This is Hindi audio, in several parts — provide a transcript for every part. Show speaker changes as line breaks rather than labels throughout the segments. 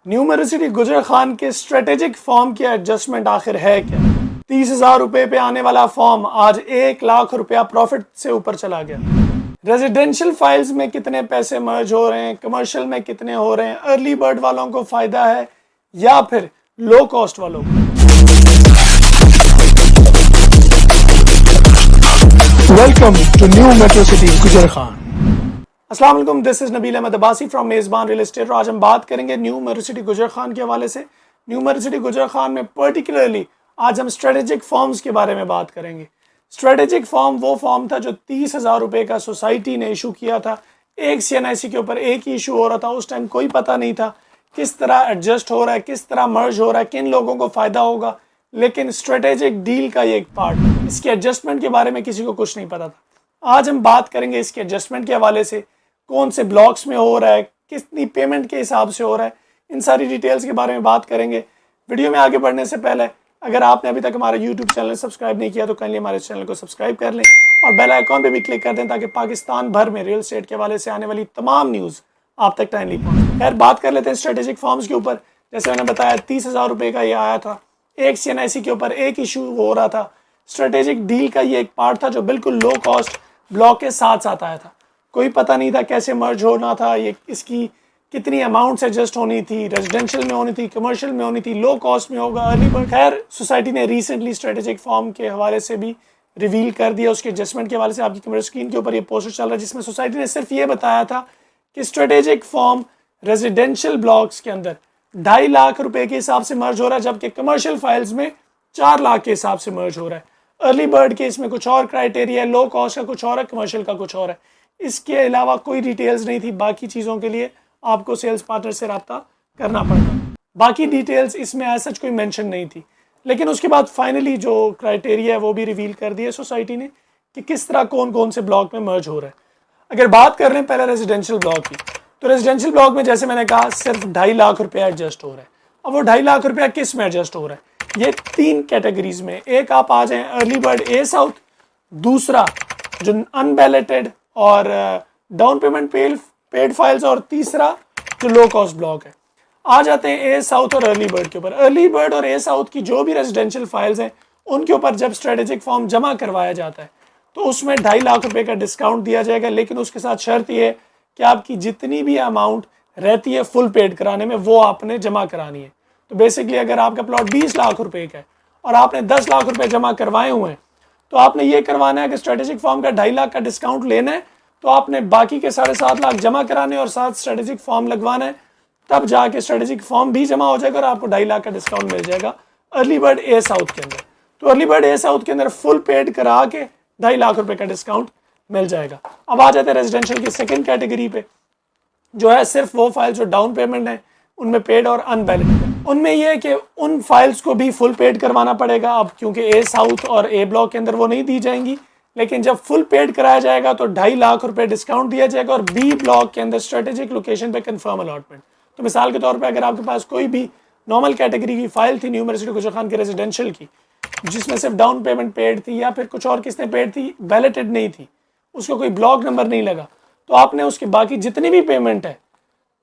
न्यूमर्सिटी गुजर खान के स्ट्रेटेजिक फॉर्म की एडजस्टमेंट आखिर है क्या? 30,000 रुपए पे आने वाला फॉर्म आज 1 लाख रुपया प्रॉफिट से ऊपर चला गया। रेजिडेंशियल फाइल्स में कितने पैसे मर्ज हो रहे हैं, कमर्शियल में कितने हो रहे हैं, अर्ली बर्ड वालों को फायदा है या फिर लो कॉस्ट वालों को? Welcome to new metro city Gujar Khan. अस्सलाम वालेकुम, this is Nabeel Ahmed Abbasi from Mezban real estate. और आज हम बात करेंगे न्यूमर्सिटी गुजर खान के हवाले से। न्यूमर्सिटी गुजर खान में पर्टिकुलरली आज हम स्ट्रेटेजिक फॉर्म्स के बारे में बात करेंगे। स्ट्रेटेजिक फॉर्म वो फॉर्म था जो 30,000 रुपये का सोसाइटी ने इशू किया था। एक CNIC के ऊपर एक ही इशू हो रहा था। उस टाइम कोई पता नहीं था किस तरह एडजस्ट हो रहा है, किस तरह मर्ज हो रहा है, किन लोगों को फ़ायदा होगा। लेकिन स्ट्रेटेजिक डील का ये एक पार्ट, इसके एडजस्टमेंट के बारे में किसी को कुछ नहीं पता था। आज हम बात करेंगे इसके एडजस्टमेंट के हवाले से, कौन से ब्लॉक्स में हो रहा है, कितनी पेमेंट के हिसाब से हो रहा है, इन सारी डिटेल्स के बारे में बात करेंगे। वीडियो में आगे बढ़ने से पहले अगर आपने अभी तक हमारा YouTube चैनल सब्सक्राइब नहीं किया तो काइंडली हमारे चैनल को सब्सक्राइब कर लें और बेल आइकॉन पे भी क्लिक कर दें ताकि पाकिस्तान भर में रियल एस्टेट के हवाले से आने वाली तमाम न्यूज़ आप तक टाइमली पहुंचे। खैर, बात कर लेते हैं स्ट्रेटेजिक फॉर्म्स के ऊपर। जैसे मैंने बताया 30,000 रुपये का ये आया था। एक CNIC के ऊपर एक इशू हो रहा था। स्ट्रेटेजिक डील का ये एक पार्ट था जो बिल्कुल लो कॉस्ट ब्लॉक के साथ साथ आया था। कोई पता नहीं था कैसे मर्ज होना था, ये इसकी कितनी अमाउंट्स एडजस्ट होनी थी, रेजिडेंशियल में होनी थी, कमर्शियल में होनी थी, लो कॉस्ट में होगा, अर्ली बर्ड। खैर, सोसाइटी ने रिसेंटली स्ट्रेटेजिक फॉर्म के हवाले से भी रिवील कर दिया। उसके एडजस्टमेंट के हवाले से आपकी कैमरा स्क्रीन के ऊपर ये पोस्टर चल रहा है जिसमें सोसाइटी ने सिर्फ ये बताया था कि स्ट्रेटेजिक फॉर्म रेजिडेंशियल ब्लॉक्स के अंदर 2.5 लाख रुपए के हिसाब से मर्ज हो रहा है, जबकि कमर्शियल फाइल्स में 4 लाख के हिसाब से मर्ज हो रहा है। अर्ली बर्ड के इसमें कुछ और क्राइटेरिया है, लो कॉस्ट का कुछ और है, कमर्शियल का कुछ और है। इसके अलावा कोई डिटेल्स नहीं थी। बाकी चीज़ों के लिए आपको सेल्स पार्टनर से रब्ता करना पड़ता। बाकी डिटेल्स इसमें ऐसा कोई मेंशन नहीं थी। लेकिन उसके बाद फाइनली जो क्राइटेरिया है वो भी रिवील कर दिया सोसाइटी ने कि किस तरह कौन कौन से ब्लॉक में मर्ज हो रहा है। अगर बात कर रहे हैं पहले रेजिडेंशियल ब्लॉक की, तो रेजिडेंशियल ब्लॉक में जैसे मैंने कहा सिर्फ 2.5 लाख रुपया एडजस्ट हो रहा है। अब वो 2.5 लाख रुपया किस में एडजस्ट हो रहा है? ये 3 कैटेगरीज में। एक आप आ जाएँ अर्ली बर्ड ए साउथ, दूसरा जो अनबैलेटेड और डाउन पेमेंट पेड फाइल्स, और तीसरा जो लो कॉस्ट ब्लॉक है। आ जाते हैं ए साउथ और अर्ली बर्ड के ऊपर। अर्ली बर्ड और ए साउथ की जो भी रेजिडेंशियल फाइल्स हैं उनके ऊपर जब स्ट्रेटेजिक फॉर्म जमा करवाया जाता है तो उसमें 2.5 लाख रुपए का डिस्काउंट दिया जाएगा। लेकिन उसके साथ शर्त ये है कि आपकी जितनी भी अमाउंट रहती है फुल पेड कराने में वो आपने जमा करानी है। तो बेसिकली अगर आपका प्लॉट 20 लाख रुपए का है और आपने 10 लाख रुपए जमा करवाए हुए हैं तो आपने ये करवाना है कि स्ट्रेटेजिक फॉर्म का 2.5 लाख का डिस्काउंट लेना है, तो आपने बाकी के 7.5 लाख जमा कराने और साथ स्ट्रेटेजिक फॉर्म लगवाना है। तब जाके स्ट्रेटेजिक फॉर्म भी जमा हो जाएगा और आपको 2.5 लाख का डिस्काउंट मिल जाएगा अर्ली बर्ड ए साउथ के अंदर। तो अर्ली बर्ड ए साउथ के अंदर फुल पेड करा के 2.5 लाख रुपए का डिस्काउंट मिल जाएगा। अब आ जाते हैं रेजिडेंशियल की सेकेंड कैटेगरी पे, जो है सिर्फ वो फाइल जो डाउन पेमेंट है उनमें पेड और अनबैलेंस्ड है। उनमें यह है कि उन फाइल्स को भी फुल पेड करवाना पड़ेगा। अब क्योंकि ए साउथ और ए ब्लॉक के अंदर वो नहीं दी जाएंगी, लेकिन जब फुल पेड कराया जाएगा तो 2.5 लाख रुपए डिस्काउंट दिया जाएगा और बी ब्लॉक के अंदर स्ट्रेटेजिक लोकेशन पे कंफर्म अलॉटमेंट। तो मिसाल के तौर पे अगर आपके पास कोई भी नॉर्मल कैटेगरी की फाइल थी न्यूमर्सिटी गुजर खान के रेजिडेंशियल की, जिसमें सिर्फ डाउन पेमेंट पेड थी या फिर कुछ और किस्तें पेड थी, बैलेटेड नहीं थी, उसको कोई ब्लॉक नंबर नहीं लगा, तो आपने उसकी बाकी जितनी भी पेमेंट है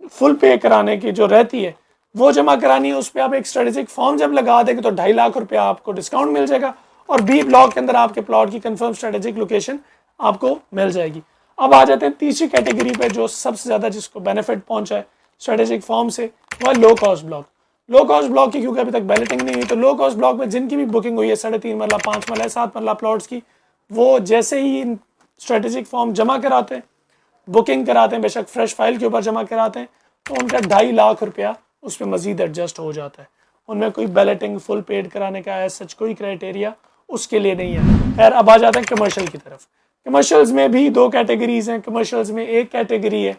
फुल पे कराने की जो रहती है वो जमा करानी है। उस पर आप एक स्ट्रेटेजिक फॉर्म जब लगा देंगे तो 2.5 लाख रुपया आपको डिस्काउंट मिल जाएगा और बी ब्लॉक के अंदर आपके प्लॉट की कंफर्म स्ट्रेटेजिक लोकेशन आपको मिल जाएगी। अब आ जाते हैं तीसरी कैटेगरी पे, जो सबसे ज़्यादा जिसको बेनिफिट पहुंचा है स्ट्रेटेजिक फॉर्म से, वह low cost block. Low cost block की क्योंकि अभी तक बैलेटिंग नहीं हुई, तो लो कॉस्ट ब्लॉक में जिनकी भी बुकिंग हुई है 3.5 मरला, 5 मरला, 7 मरला प्लॉट्स की, वो जैसे ही स्ट्रेटेजिक फॉर्म जमा कराते हैं, बुकिंग कराते हैं, बेशक फ्रेश फाइल के ऊपर जमा कराते हैं, तो उनका 2.5 लाख रुपया उस पर मजीद एडजस्ट हो जाता है। उनमें कोई बैलेटिंग फुल पेड कराने का है सच कोई क्राइटेरिया उसके लिए नहीं है। खैर, अब आ जाते हैं कमर्शियल की तरफ। कमर्शियल्स में भी 2 कैटेगरीज हैं। कमर्शियल्स में एक कैटेगरी है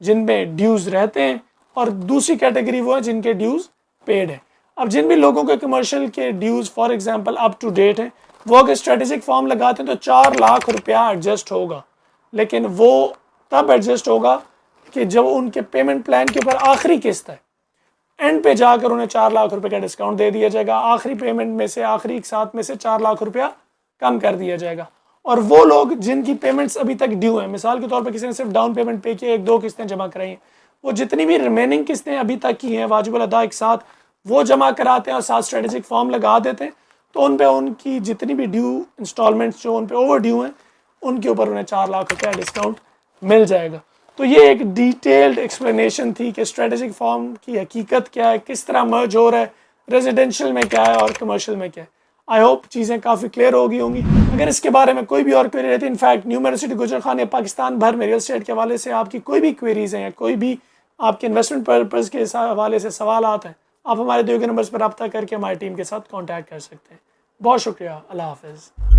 जिनमें ड्यूज रहते हैं और दूसरी कैटेगरी वो है जिनके ड्यूज पेड है। अब जिन भी लोगों के कमर्शियल के dues for example up to date हैं, वो अगर स्ट्रेटेजिक फॉर्म लगाते हैं तो 4 लाख रुपया एडजस्ट होगा। लेकिन वो तब एडजस्ट होगा कि जब उनके पेमेंट प्लान के ऊपर आखिरी किस्त है, एंड पे जाकर उन्हें 4 लाख रुपए का डिस्काउंट दे दिया जाएगा। आखिरी पेमेंट में से, आखिरी साथ में से 4 लाख रुपया कम कर दिया जाएगा। और वो लोग जिनकी पेमेंट्स अभी तक ड्यू हैं, मिसाल के तौर पर किसी ने सिर्फ डाउन पेमेंट पे किया, 1-2 किस्तें जमा कराई हैं, वो जितनी भी रिमेनिंग किस्तें अभी तक की हैं वाजिबुल अदा एक साथ वो जमा कराते हैं और साथ स्ट्रेटेजिक फॉर्म लगा देते हैं, तो उन पे उनकी जितनी भी ड्यू इंस्टॉलमेंट्स जो उन पे ओवर ड्यू हैं उनके ऊपर उन्हें 4 लाख रुपया डिस्काउंट मिल जाएगा। तो ये एक डिटेल्ड एक्सप्लेनेशन थी कि स्ट्रेटेजिक फॉर्म की हकीकत क्या है, किस तरह मर्ज हो रहा है, रेजिडेंशियल में क्या है और कमर्शियल में क्या है। आई होप चीज़ें काफ़ी क्लियर हो गई होंगी। अगर इसके बारे में कोई भी और क्वेरी रहती है, in fact new metro city Gujar Khan या पाकिस्तान भर में रियल एस्टेट के हवाले से आपकी कोई भी क्वेरीज हैं या कोई भी आपके इन्वेस्टमेंट पर्पज़ के हवाले से सवाल आते हैं, आप हमारे दिए गए नंबर्स पर रब्ता करके हमारी टीम के साथ कॉन्टैक्ट कर सकते हैं। बहुत शुक्रिया। अल्लाह हाफिज़।